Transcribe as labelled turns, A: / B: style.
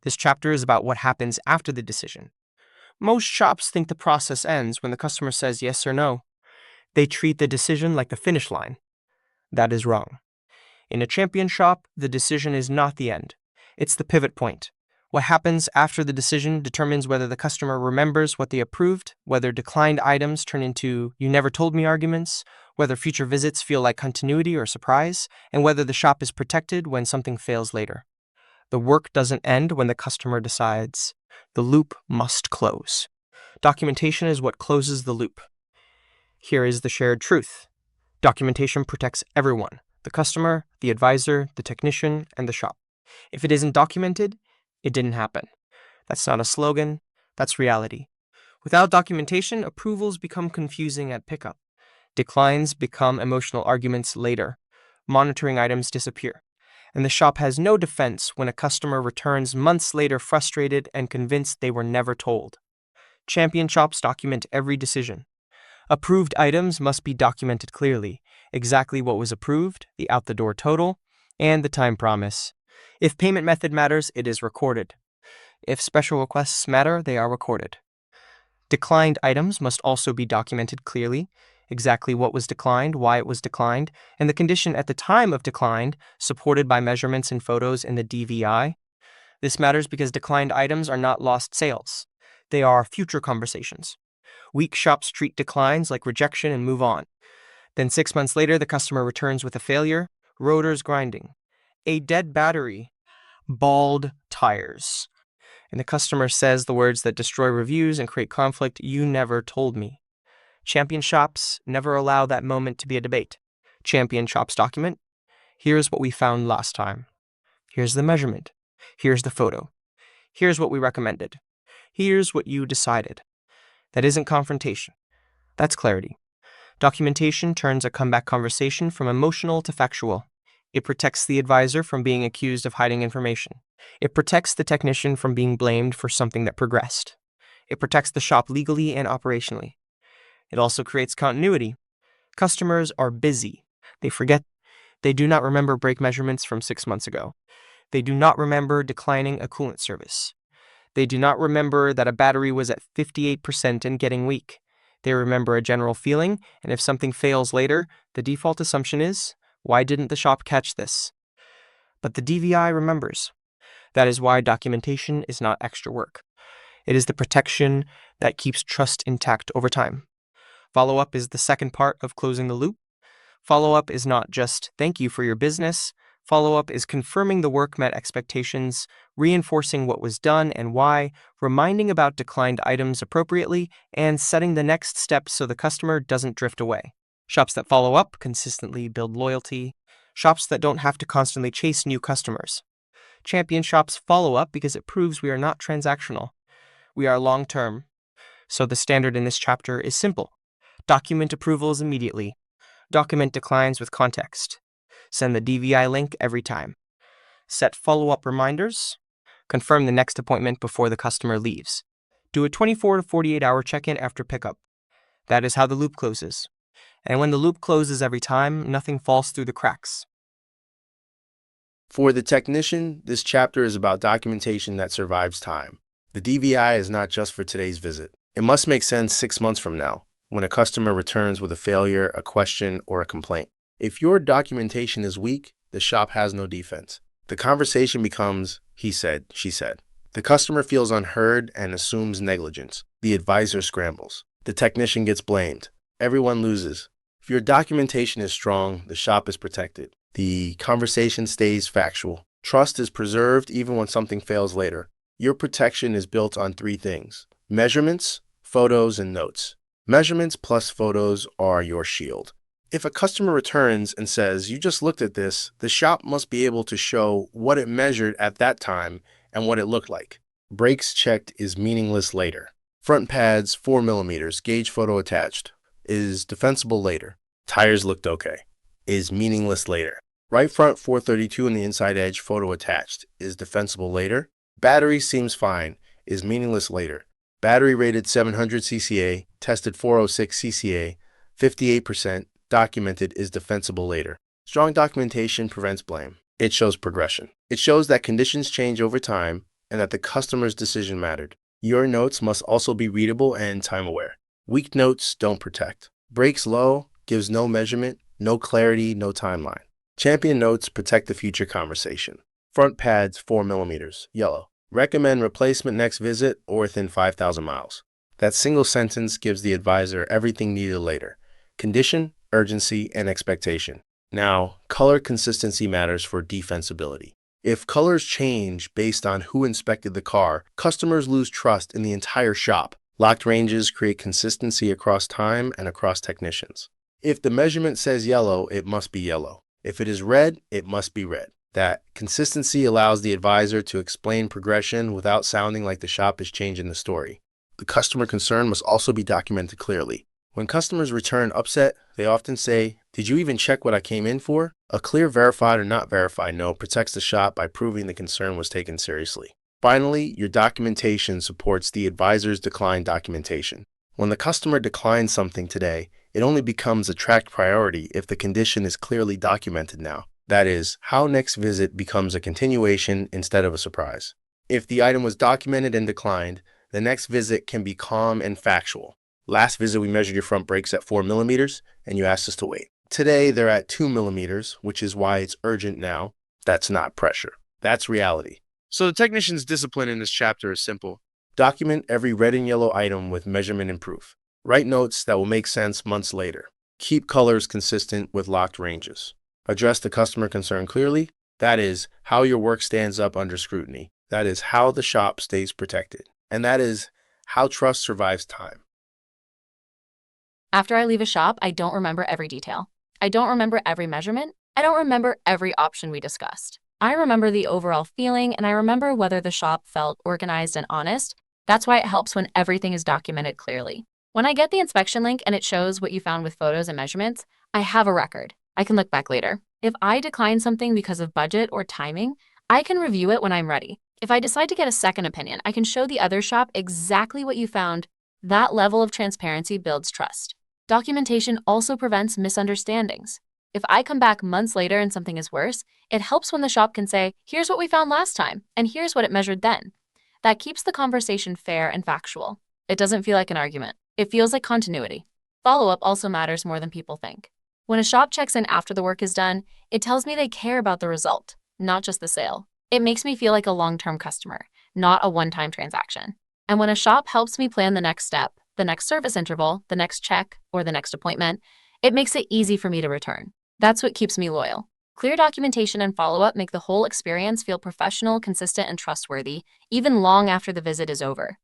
A: This chapter is about what happens after the decision. Most shops think the process ends when the customer says yes or no. They treat the decision like the finish line. That is wrong. In a Champion shop, the decision is not the end. It's the pivot point. What happens after the decision determines whether the customer remembers what they approved, whether declined items turn into "you never told me" arguments, whether future visits feel like continuity or surprise, and whether the shop is protected when something fails later. The work doesn't end when the customer decides. The loop must close. Documentation is what closes the loop. Here is the shared truth. Documentation protects everyone: the customer, the advisor, the technician, and the shop. If it isn't documented, it didn't happen. That's not a slogan, that's reality. Without documentation, approvals become confusing at pickup. Declines become emotional arguments later. Monitoring items disappear. And the shop has no defense when a customer returns months later frustrated and convinced they were never told. Champion shops document every decision. Approved items must be documented clearly: exactly what was approved, the out-the-door total, and the time promise. If payment method matters, it is recorded. If special requests matter, they are recorded. Declined items must also be documented clearly: exactly what was declined, why it was declined, and the condition at the time of decline, supported by measurements and photos in the DVI. This matters because declined items are not lost sales. They are future conversations. Weak shops treat declines like rejection and move on. Then 6 months later, the customer returns with a failure: rotors grinding, a dead battery, bald tires. And the customer says the words that destroy reviews and create conflict: "You never told me." Champion shops never allow that moment to be a debate. Champion shops document: here's what we found last time. Here's the measurement. Here's the photo. Here's what we recommended. Here's what you decided. That isn't confrontation. That's clarity. Documentation turns a comeback conversation from emotional to factual. It protects the advisor from being accused of hiding information. It protects the technician from being blamed for something that progressed. It protects the shop legally and operationally. It also creates continuity. Customers are busy. They forget. They do not remember brake measurements from 6 months ago. They do not remember declining a coolant service. They do not remember that a battery was at 58% and getting weak. They remember a general feeling, and if something fails later, the default assumption is, why didn't the shop catch this? But the DVI remembers. That is why documentation is not extra work. It is the protection that keeps trust intact over time. Follow-up is the second part of closing the loop. Follow-up is not just "thank you for your business." Follow-up is confirming the work met expectations, reinforcing what was done and why, reminding about declined items appropriately, and setting the next step so the customer doesn't drift away. Shops that follow up consistently build loyalty. Shops that don't have to constantly chase new customers. Champion shops follow up because it proves we are not transactional. We are long-term. So the standard in this chapter is simple. Document approvals immediately. Document declines with context. Send the DVI link every time. Set follow-up reminders. Confirm the next appointment before the customer leaves. Do a 24 to 48-hour check-in after pickup. That is how the loop closes. And when the loop closes every time, nothing falls through the cracks.
B: For the technician, this chapter is about documentation that survives time. The DVI is not just for today's visit. It must make sense 6 months from now, when a customer returns with a failure, a question, or a complaint. If your documentation is weak, the shop has no defense. The conversation becomes he said, she said. The customer feels unheard and assumes negligence. The advisor scrambles. The technician gets blamed. Everyone loses. If your documentation is strong, the shop is protected. The conversation stays factual. Trust is preserved even when something fails later. Your protection is built on 3 things: measurements, photos, and notes. Measurements plus photos are your shield. If a customer returns and says, "You just looked at this," the shop must be able to show what it measured at that time and what it looked like. Brakes checked is meaningless later. Front pads 4 millimeters, gauge photo attached, is defensible later. Tires looked okay, is meaningless later. Right front 432 and the inside edge photo attached, is defensible later. Battery seems fine, is meaningless later. Battery rated 700 cca, tested 406 cca, 58%, documented, is defensible later. Strong documentation prevents blame. It shows progression. It shows that conditions change over time, and that the customer's decision mattered. Your notes must also be readable and time-aware. Weak notes don't protect. Breaks low gives no measurement, no clarity, no timeline. Champion notes protect the future conversation. Front pads 4 millimeters, yellow. Recommend replacement next visit or within 5,000 miles. That single sentence gives the advisor everything needed later: condition, urgency, and expectation. Now, color consistency matters for defensibility. If colors change based on who inspected the car, customers lose trust in the entire shop. Locked ranges create consistency across time and across technicians. If the measurement says yellow, it must be yellow. If it is red, it must be red. That consistency allows the advisor to explain progression without sounding like the shop is changing the story. The customer concern must also be documented clearly. When customers return upset, they often say, "Did you even check what I came in for?" A clear verified or not verified note protects the shop by proving the concern was taken seriously. Finally, your documentation supports the advisor's decline documentation. When the customer declines something today, it only becomes a tracked priority if the condition is clearly documented now. That is, how next visit becomes a continuation instead of a surprise. If the item was documented and declined, the next visit can be calm and factual. Last visit, we measured your front brakes at 4 millimeters, and you asked us to wait. Today, they're at 2 millimeters, which is why it's urgent now. That's not pressure. That's reality. So the technician's discipline in this chapter is simple. Document every red and yellow item with measurement and proof. Write notes that will make sense months later. Keep colors consistent with locked ranges. Address the customer concern clearly. That is how your work stands up under scrutiny. That is how the shop stays protected. And that is how trust survives time.
C: After I leave a shop, I don't remember every detail. I don't remember every measurement. I don't remember every option we discussed. I remember the overall feeling, and I remember whether the shop felt organized and honest. That's why it helps when everything is documented clearly. When I get the inspection link and it shows what you found with photos and measurements, I have a record. I can look back later. If I decline something because of budget or timing, I can review it when I'm ready. If I decide to get a second opinion, I can show the other shop exactly what you found. That level of transparency builds trust. Documentation also prevents misunderstandings. If I come back months later and something is worse, it helps when the shop can say, "Here's what we found last time, and here's what it measured then." That keeps the conversation fair and factual. It doesn't feel like an argument. It feels like continuity. Follow-up also matters more than people think. When a shop checks in after the work is done, it tells me they care about the result, not just the sale. It makes me feel like a long-term customer, not a one-time transaction. And when a shop helps me plan the next step, the next service interval, the next check, or the next appointment, it makes it easy for me to return. That's what keeps me loyal. Clear documentation and follow-up make the whole experience feel professional, consistent, and trustworthy, even long after the visit is over.